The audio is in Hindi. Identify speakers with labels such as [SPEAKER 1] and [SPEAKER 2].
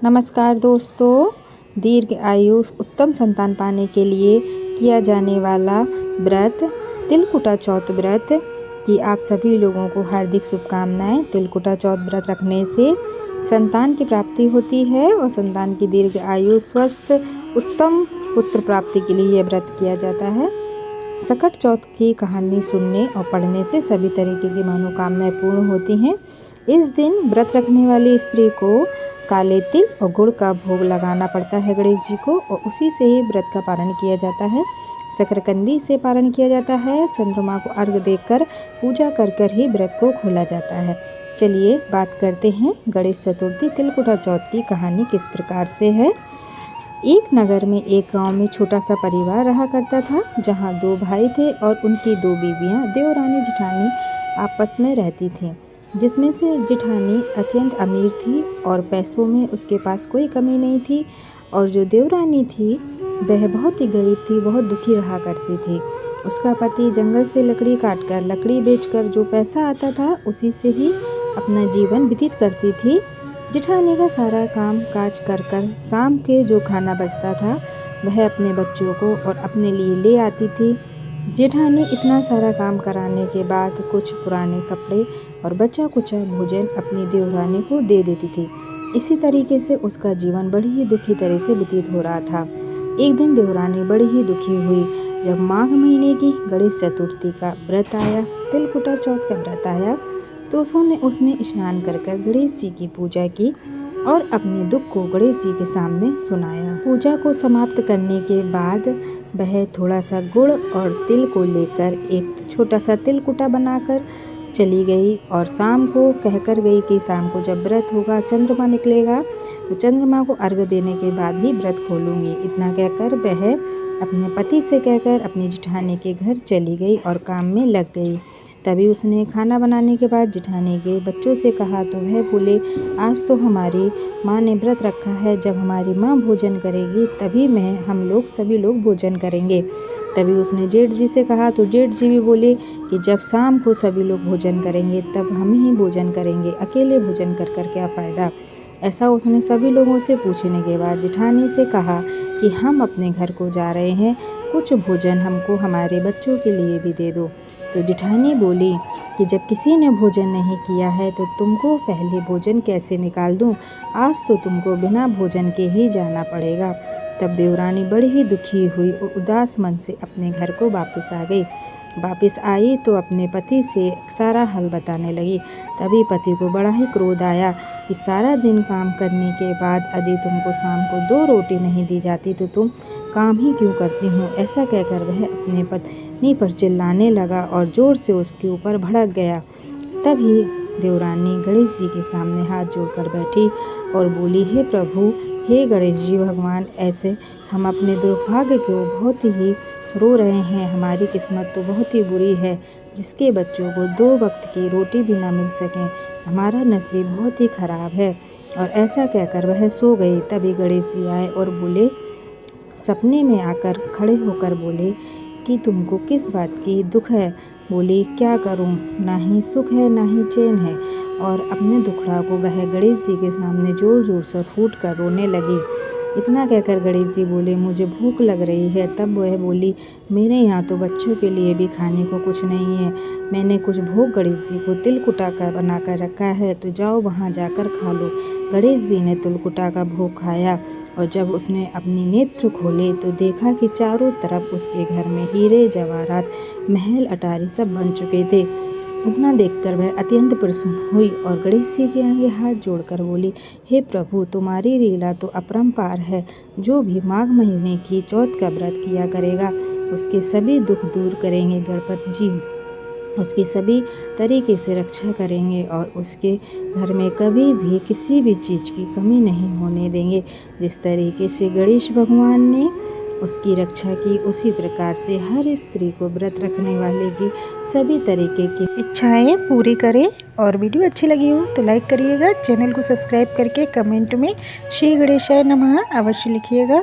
[SPEAKER 1] नमस्कार दोस्तों, दीर्घ आयु उत्तम संतान पाने के लिए किया जाने वाला व्रत तिलकुटा चौथ व्रत की आप सभी लोगों को हार्दिक शुभकामनाएं। तिलकुटा चौथ व्रत रखने से संतान की प्राप्ति होती है और संतान की दीर्घ आयु स्वस्थ उत्तम पुत्र प्राप्ति के लिए यह व्रत किया जाता है। सकट चौथ की कहानी सुनने और पढ़ने से सभी तरीके की मनोकामनाएं पूर्ण होती हैं। इस दिन व्रत रखने वाली स्त्री को काले तिल और गुड़ का भोग लगाना पड़ता है गणेश जी को, और उसी से ही व्रत का पारण किया जाता है। शकरकंदी से पारण किया जाता है। चंद्रमा को अर्घ देकर पूजा कर ही व्रत को खोला जाता है। चलिए बात करते हैं गणेश चतुर्थी तिलकुटा चौथ की कहानी किस प्रकार से है। एक नगर में एक गांव में छोटा सा परिवार रहा करता था, जहां 2 भाई थे और उनकी 2 बीवियां देवरानी जेठानी आपस में रहती थीं। जिसमें से जेठानी अत्यंत अमीर थी और पैसों में उसके पास कोई कमी नहीं थी, और जो देवरानी थी वह बहुत ही गरीब थी, बहुत दुखी रहा करती थी। उसका पति जंगल से लकड़ी काटकर, लकड़ी बेचकर जो पैसा आता था उसी से ही अपना जीवन व्यतीत करती थी। जेठानी का सारा काम काज कर शाम के जो खाना बचता था वह अपने बच्चों को और अपने लिए ले आती थी। जेठानी इतना सारा काम कराने के बाद कुछ पुराने कपड़े और बचा कुचा भोजन अपनी देवरानी को दे देती थी। इसी तरीके से उसका जीवन बड़ी ही दुखी तरह से व्यतीत हो रहा था। एक दिन देवरानी बड़ी ही दुखी हुई जब माघ महीने की गणेश चतुर्थी का व्रत आया, तिलकुटा चौथ का व्रत आया, तो उसने स्नान कर गणेश जी की पूजा की और अपने दुख को गणेश जी के सामने सुनाया। पूजा को समाप्त करने के बाद वह थोड़ा सा गुड़ और तिल को लेकर एक छोटा सा तिलकुटा बनाकर चली गई और शाम को कहकर गई कि शाम को जब व्रत होगा, चंद्रमा निकलेगा, तो चंद्रमा को अर्घ देने के बाद ही व्रत खोलूंगी। इतना कहकर वह अपने पति से कहकर अपनी जेठानी के घर चली गई और काम में लग गई। तभी उसने खाना बनाने के बाद जेठानी के बच्चों से कहा तो वह बोले, आज तो हमारी माँ ने व्रत रखा है, जब हमारी माँ भोजन करेगी तभी हम सभी लोग भोजन करेंगे। तभी उसने जेठ जी से कहा तो जेठ जी भी बोले कि जब शाम को सभी लोग भोजन करेंगे तब हम ही भोजन करेंगे, अकेले भोजन कर क्या फ़ायदा। ऐसा उसने सभी लोगों से पूछने के बाद जेठानी से कहा कि हम अपने घर को जा रहे हैं, कुछ भोजन हमको हमारे बच्चों के लिए भी दे दो। तो जेठानी बोली कि जब किसी ने भोजन नहीं किया है तो तुमको पहले भोजन कैसे निकाल दूं, आज तो तुमको बिना भोजन के ही जाना पड़ेगा। तब देवरानी बड़ी ही दुखी हुई और उदास मन से अपने घर को वापस आ गई। वापस आई तो अपने पति से सारा हाल बताने लगी। तभी पति को बड़ा ही क्रोध आया कि सारा दिन काम करने के बाद यदि तुमको शाम को 2 रोटी नहीं दी जाती तो तुम काम ही क्यों करती हो। ऐसा कहकर वह अपने पत्नी पर चिल्लाने लगा और ज़ोर से उसके ऊपर भड़क गया। तभी देवरानी गणेश जी के सामने हाथ जोड़कर बैठी और बोली, हे प्रभु, हे गणेश जी भगवान, ऐसे हम अपने दुर्भाग्य को बहुत ही रो रहे हैं। हमारी किस्मत तो बहुत ही बुरी है, जिसके बच्चों को 2 वक्त की रोटी भी ना मिल सकें। हमारा नसीब बहुत ही खराब है। और ऐसा कहकर वह सो गई। तभी गणेश जी आए और बोले, सपने में आकर खड़े होकर बोले कि तुमको किस बात की दुख है। बोली, क्या करूं, ना ही सुख है ना ही चैन है। और अपने दुखड़ा को वह गणेश जी के सामने जोर जोर से फूट कर रोने लगी। इतना कहकर गणेश जी बोले, मुझे भूख लग रही है। तब वह बोली, मेरे यहाँ तो बच्चों के लिए भी खाने को कुछ नहीं है। मैंने कुछ भोग गणेश जी को तिलकुटा कर बना कर रखा है, तो जाओ वहाँ जाकर खा लो। गणेश जी ने तिलकुटा का भोग खाया और जब उसने अपनी नेत्र खोले तो देखा कि चारों तरफ उसके घर में हीरे जवाहरात, महल अटारी सब बन चुके थे। इतना देखकर वह अत्यंत प्रसन्न हुई और गणेश जी के आगे हाथ जोड़कर बोली, हे प्रभु, तुम्हारी लीला तो अपरंपार है। जो भी माघ महीने की चौथ का व्रत किया करेगा उसके सभी दुख दूर करेंगे गणपति जी, उसकी सभी तरीके से रक्षा करेंगे और उसके घर में कभी भी किसी भी चीज़ की कमी नहीं होने देंगे। जिस तरीके से गणेश भगवान ने उसकी रक्षा की, उसी प्रकार से हर स्त्री को व्रत रखने वाले की सभी तरीके की इच्छाएं पूरी करें। और वीडियो अच्छी लगी हो तो लाइक करिएगा, चैनल को सब्सक्राइब करके कमेंट में श्री गणेशाय नमः अवश्य लिखिएगा।